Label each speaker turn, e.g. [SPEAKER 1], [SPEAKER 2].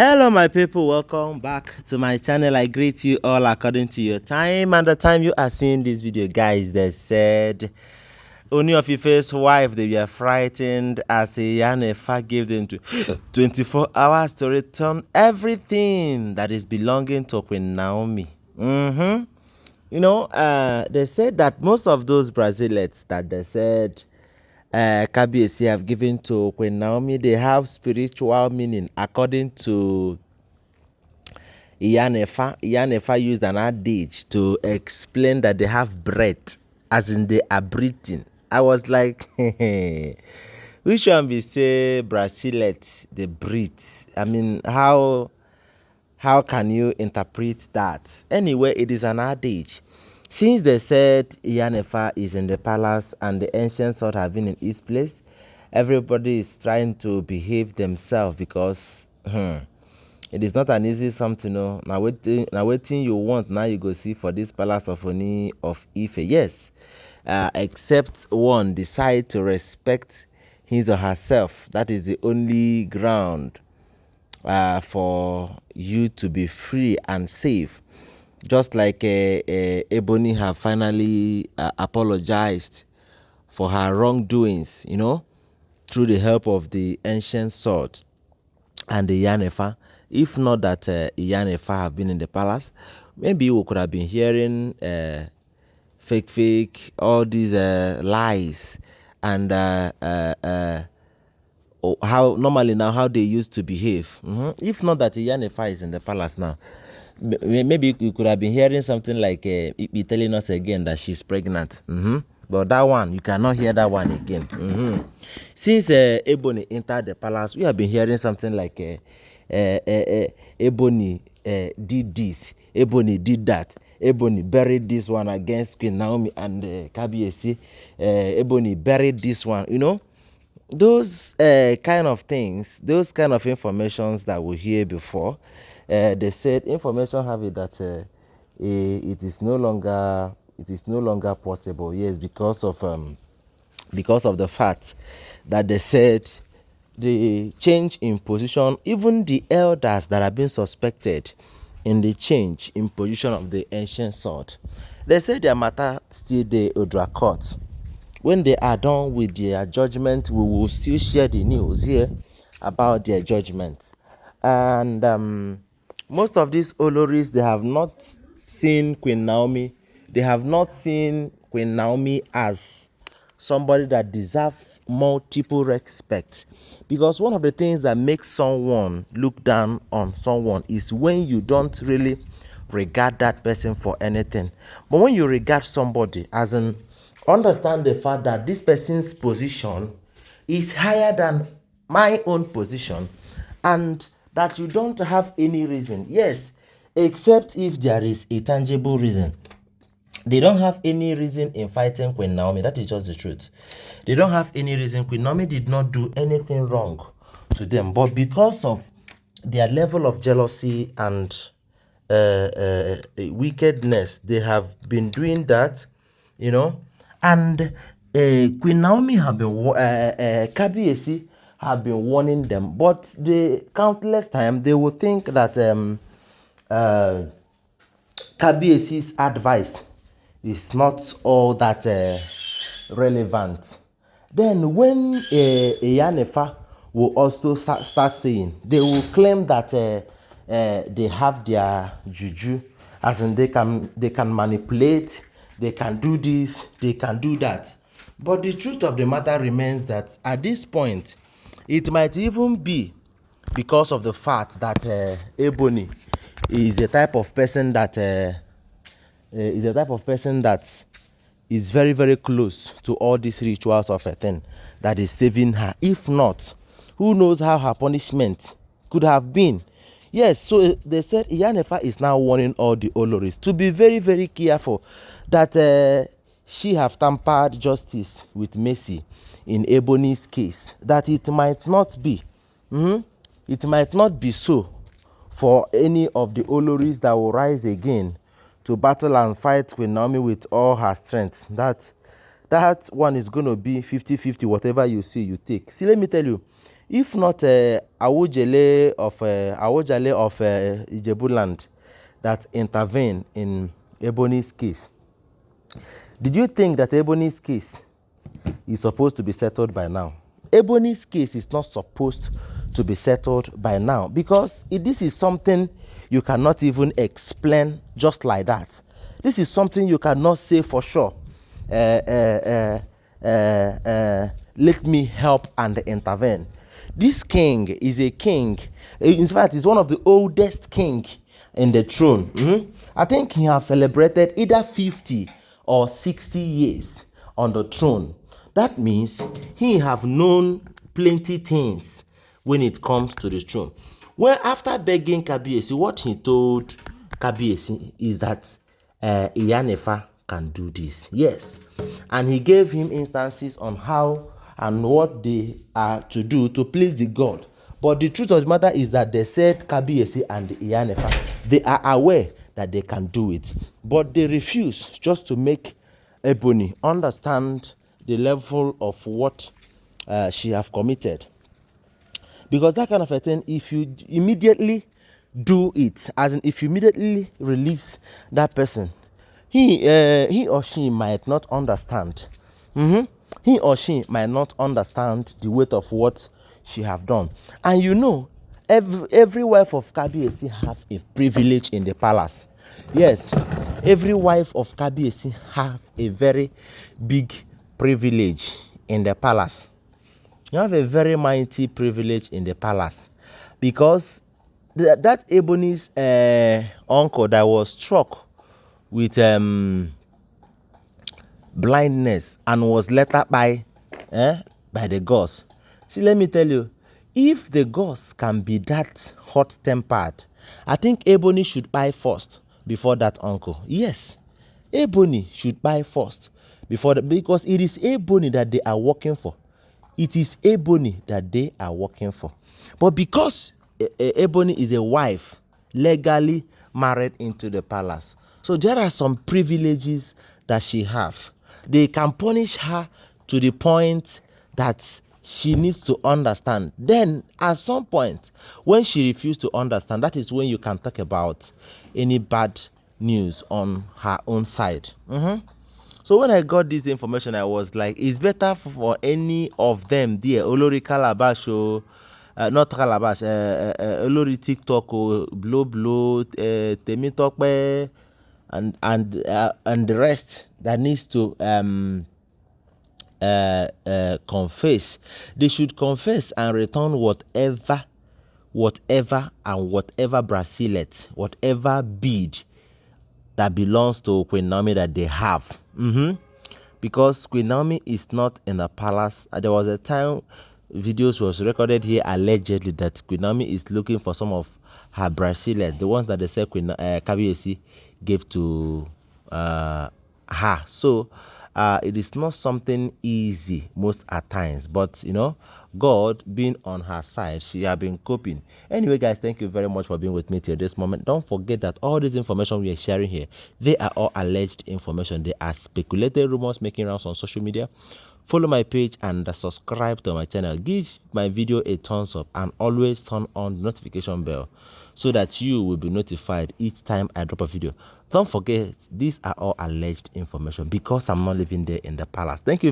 [SPEAKER 1] Hello my people, welcome back to my channel. I greet you all according to your time and the time you are seeing this video. Guys, they said Ooni of Ife's wife, they were frightened as iyanifa gave them to 24 hours to return everything that is belonging to QueenNaomi. They said that most of those Brazilians that they said Kabiyesi have given to QueenNaomi, they have spiritual meaning according to iyanifa. Iyanifa used an adage to explain that they have breath, as in they are breathing. I was like, which one be say Brazilians they breathe? I mean, how can you interpret that? Anyway, it is an adage. Since they said iyanifa is in the palace and the ancient sort have been in its place, everybody is trying to behave themselves because it is not an easy something. No, now waiting you want now you go see for this palace of Ooni of Ife. Yes, except one decide to respect his or herself. That is the only ground for you to be free and safe. Just like Ebony have finally apologized for her wrongdoings, through the help of the ancient sword and the iyanifa. If not that iyanifa have been in the palace, maybe we could have been hearing fake, all these lies and how normally now how they used to behave. If not that iyanifa is in the palace now, maybe you could have been hearing something like be telling us again that she's pregnant. But that one, you cannot hear that one again. Since Ebony entered the palace, we have been hearing something like Ebony did this, Ebony did that, Ebony buried this one against QueenNaomi and Kabiyesi, Ebony buried this one, those kind of things, those kind of informations that we hear before. They said information have it that it is no longer possible. Yes, because of the fact that they said the change in position, even the elders that have been suspected in the change in position of the ancient sword, they said their matter still the Odra court. When they are done with their judgment, we will still share the news here about their judgment. And most of these Olories, they have not seen QueenNaomi. They have not seen QueenNaomi as somebody that deserves multiple respect. Because one of the things that makes someone look down on someone is when you don't really regard that person for anything. But when you regard somebody, as in understand the fact that this person's position is higher than my own position, and that you don't have any reason, yes, except if there is a tangible reason. They don't have any reason in fighting QueenNaomi. That is just the truth. They don't have any reason. QueenNaomi did not do anything wrong to them, but because of their level of jealousy and wickedness, they have been doing that, and QueenNaomi have been Kabiyesi have been warning them, but the countless time they will think that Kabiyesi's advice is not all that relevant. Then when iyanifa will also start saying, they will claim that they have their juju, as in they can manipulate, they can do this, they can do that. But the truth of the matter remains that at this point, it might even be because of the fact that Ebony is the type of person that is very, very close to all these rituals of a thing that is saving her. If not, who knows how her punishment could have been. Yes, so they said iyanifa is now warning all the Olories to be very, very careful that she have tampered justice with mercy in Ebony's case, that it might not be. It might not be so for any of the Olories that will rise again to battle and fight QueenNaomi with all her strength. That one is going to be 50-50, whatever you see, you take. See, let me tell you, if not Awujale of Ijebuland that intervened in Ebony's case, did you think that Ebony's case is supposed to be settled by now? Ebony's case is not supposed to be settled by now because this is something you cannot even explain just like that. This is something you cannot say for sure. Let me help and intervene. This king is a king. In fact, he's one of the oldest king in the throne. I think he have celebrated either 50 or 60 years on the throne. That means he have known plenty things when it comes to the throne. Well, after begging Kabiyesi, what he told Kabiyesi is that Iyanifa can do this. Yes. And he gave him instances on how and what they are to do to please the God. But the truth of the matter is that they said Kabiyesi and Iyanifa, they are aware that they can do it. But they refuse just to make Ebony understand the level of what she have committed. Because that kind of a thing, if you immediately do it, as in if you immediately release that person, he or she might not understand. He or she might not understand the weight of what she have done. And you know, every wife of Kabiyesi have a privilege in the palace. Yes, every wife of Kabiyesi have a very big privilege in the palace. You have a very mighty privilege in the palace because that Ebony's uncle that was struck with blindness and was later by the gods. See, let me tell you, if the gods can be that hot-tempered, I think Ebony should buy first before that uncle. Yes, Ebony should buy first before that, because it is Ebony that they are working for. It is Ebony that they are working for. But because Ebony is a wife legally married into the palace, so there are some privileges that she have. They can punish her to the point that she needs to understand. Then at some point, when she refuses to understand, that is when you can talk about any bad news on her own side. So when I got this information, I was like, it's better for any of them there, Olori Calabash, not Calabash, Olori TikTok, Blow, Temitokpe, and the rest that needs to confess. They should confess and return whatever bracelet, whatever bead that belongs to QueenNaomi that they have. Because QueenNaomi is not in the palace. There was a time videos was recorded here allegedly that QueenNaomi is looking for some of her bracelets, the ones that they said Kabiyesi gave to her. So it is not something easy most at times, but you know, God being on her side, she has been coping. Anyway, guys, thank you very much for being with me till this moment. Don't forget that all this information we are sharing here, they are all alleged information. They are speculated rumors making rounds on social media. Follow my page and subscribe to my channel. Give my video a thumbs up and always turn on the notification bell so that you will be notified each time I drop a video. Don't forget, these are all alleged information because I'm not living there in the palace. Thank you.